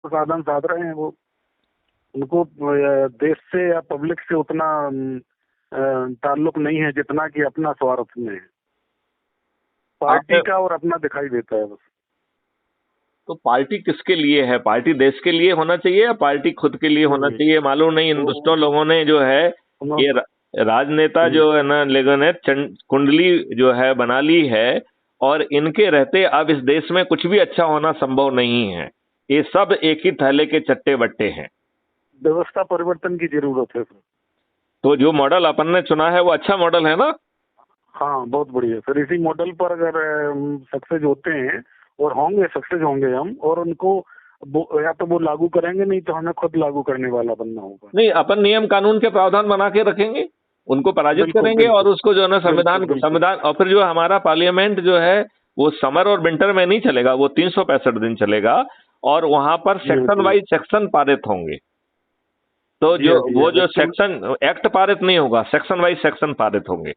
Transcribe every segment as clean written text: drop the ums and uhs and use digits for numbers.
साधन साध रहे हैं वो। उनको देश से या पब्लिक से उतना ताल्लुक नहीं है जितना कि अपना स्वार्थ में है, पार्टी का और अपना दिखाई देता है बस। तो पार्टी किसके लिए है? पार्टी देश के लिए होना चाहिए या पार्टी खुद के लिए होना चाहिए? मालूम नहीं, इन दुष्टों लोगों ने जो है ये राजनेता जो है ना, लोगों ने कुंडली जो है बना ली है, और इनके रहते अब इस देश में कुछ भी अच्छा होना संभव नहीं है। ये सब एक ही थैले के चट्टे बट्टे हैं। व्यवस्था परिवर्तन की जरूरत है सर। तो जो मॉडल अपन ने चुना है वो अच्छा मॉडल है ना? हाँ, बहुत बढ़िया सर। इसी मॉडल पर अगर सक्सेस होते हैं, और होंगे, सक्सेस होंगे हम, और उनको या तो वो लागू करेंगे, नहीं तो हमें खुद लागू करने वाला बनना होगा। नहीं, अपन नियम कानून के प्रावधान बना के रखेंगे, उनको पराजित करेंगे, और उसको जो है ना संविधान और फिर जो हमारा पार्लियामेंट जो है वो समर और विंटर में नहीं चलेगा, वो 365 दिन चलेगा, और वहां पर सेक्शन वाइज सेक्शन पारित होंगे। तो जो वो जो सेक्शन एक्ट पारित नहीं होगा, सेक्शन वाइज सेक्शन पारित होंगे।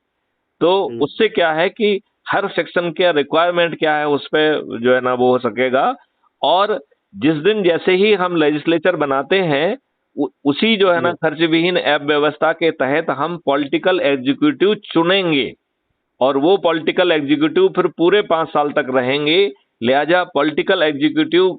तो उससे क्या है कि हर सेक्शन के रिक्वायरमेंट क्या है उस पर जो है ना वो हो सकेगा। और जिस दिन जैसे ही हम लेजिस्लेचर बनाते हैं, उसी जो है ना खर्च विहीन ऐप व्यवस्था के तहत हम पॉलिटिकल एग्जीक्यूटिव चुनेंगे, और वो पॉलिटिकल एग्जीक्यूटिव फिर पूरे 5 साल तक रहेंगे। लिहाजा पॉलिटिकल एग्जीक्यूटिव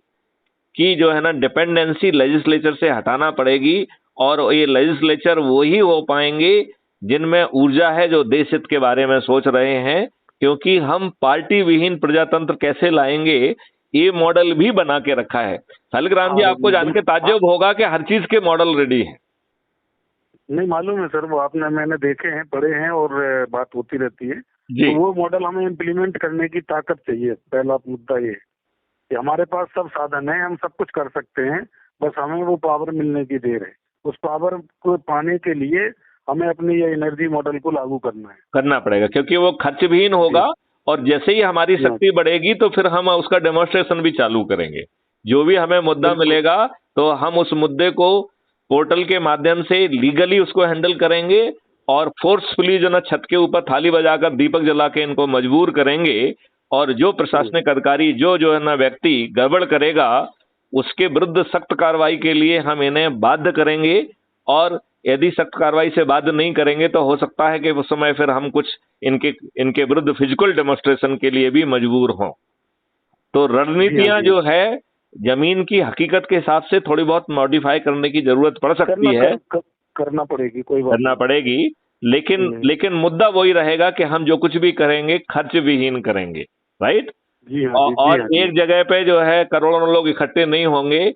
की जो है ना डिपेंडेंसी लेजिस्लेचर से हटाना पड़ेगी, और ये लेजिस्लेचर वो ही हो पाएंगे जिनमें ऊर्जा है, जो देश हित के बारे में सोच रहे हैं। क्योंकि हम पार्टी विहीन प्रजातंत्र कैसे लाएंगे, ये मॉडल भी बना के रखा है। शालिग्राम जी, आपको जान के ताज्जुब होगा कि हर चीज के मॉडल रेडी है। नहीं मालूम है सर, वो आपने, मैंने देखे हैं, पढ़े हैं, और बात होती रहती है जी। तो वो मॉडल हमें इम्प्लीमेंट करने की ताकत चाहिए। पहला मुद्दा ये कि हमारे पास सब साधन है, हम सब कुछ कर सकते हैं, बस हमें वो पावर मिलने की देर है। उस पावर को पाने के लिए हमें अपनी ये एनर्जी मॉडल को लागू करना पड़ेगा, क्योंकि वो खर्च विहीन होगा, और जैसे ही हमारी शक्ति बढ़ेगी तो फिर हम उसका डेमोन्स्ट्रेशन भी चालू करेंगे। जो भी हमें मुद्दा मिलेगा तो हम उस मुद्दे को पोर्टल के माध्यम से लीगली उसको हैंडल करेंगे, और फोर्सफुली जो ना छत के ऊपर थाली बजाकर दीपक जला के इनको मजबूर करेंगे। और जो प्रशासनिक अधिकारी जो है ना व्यक्ति गड़बड़ करेगा, उसके विरुद्ध सख्त कार्रवाई के लिए हम इन्हें बाध्य करेंगे। और यदि सख्त कार्रवाई से बाध्य नहीं करेंगे तो हो सकता है कि उस समय फिर हम कुछ इनके विरुद्ध फिजिकल डेमोन्स्ट्रेशन के लिए भी मजबूर हों। तो रणनीतियां जो है जमीन की हकीकत के हिसाब से थोड़ी बहुत मॉडिफाई करने की जरूरत पड़ सकती है, करना पड़ेगी, कोई बात करना पड़ेगी। लेकिन मुद्दा वही रहेगा कि हम जो कुछ भी करेंगे खर्च विहीन करेंगे, राइट? और एक जगह पे जो है करोड़ों लोग इकट्ठे नहीं होंगे,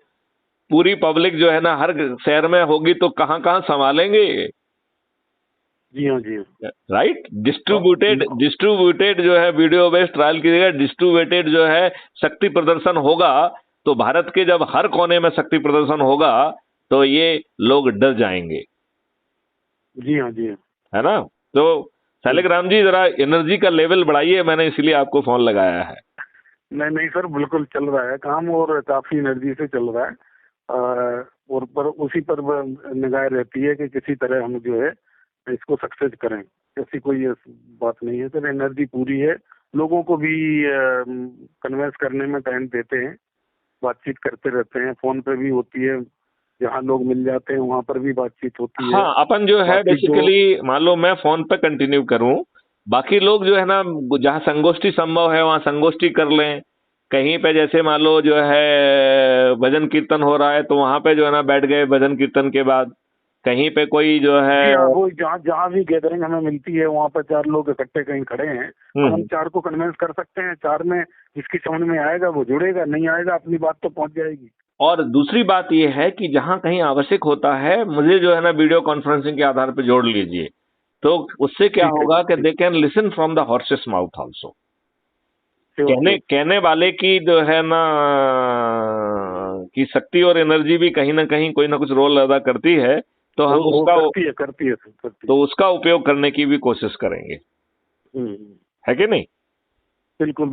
पूरी पब्लिक जो है ना हर शहर में होगी, तो कहां कहां संभालेंगे? जी हाँ, जी हाँ, राइट। डिस्ट्रीब्यूटेड जो है वीडियो बेस्ड ट्रायल की जगह डिस्ट्रीब्यूटेड जो है शक्ति प्रदर्शन होगा। तो भारत के जब हर कोने में शक्ति प्रदर्शन होगा तो ये लोग डर जाएंगे। जी हाँ, जी हाँ, है ना? तो शालिग्राम जी, जरा एनर्जी का लेवल बढ़ाइए, मैंने इसलिए आपको फोन लगाया है। नहीं सर, बिल्कुल चल रहा है काम, और काफी एनर्जी से चल रहा है, और पर उसी पर निगाह रहती है कि किसी तरह हम जो है इसको सक्सेस करें। ऐसी कोई बात नहीं है सर, एनर्जी पूरी है। लोगों को भी कन्विंस करने में टाइम देते हैं, बातचीत करते रहते हैं, फोन पे भी होती है, जहाँ लोग मिल जाते हैं वहाँ पर भी बातचीत होती है। हाँ, अपन जो है बेसिकली मान लो मैं फोन पे कंटिन्यू करूं, बाकी लोग जो है ना जहाँ संगोष्ठी संभव है वहाँ संगोष्ठी कर लें। कहीं पे जैसे मान लो जो है भजन कीर्तन हो रहा है तो वहां पे जो है ना बैठ गए भजन कीर्तन के बाद। कहीं पे कोई जो है वो जहाँ भी गैदरिंग हमें मिलती है वहाँ पर 4 लोग इकट्ठे कहीं खड़े हैं, हम 4 को कन्विंस कर सकते हैं। 4 में जिसकी समझ में आएगा वो जुड़ेगा, नहीं आएगा अपनी बात तो पहुंच जाएगी। और दूसरी बात यह है कि जहां कहीं आवश्यक होता है मुझे जो है ना वीडियो कॉन्फ्रेंसिंग के आधार पर जोड़ लीजिए, तो उससे क्या होगा कि they can listen from the horses mouth also. कहने वाले की जो है ना की शक्ति और एनर्जी भी कहीं ना कहीं कोई ना कुछ रोल अदा करती है, तो हम करती है। तो उसका उपयोग करने की भी कोशिश करेंगे। है कि नहीं? बिल्कुल।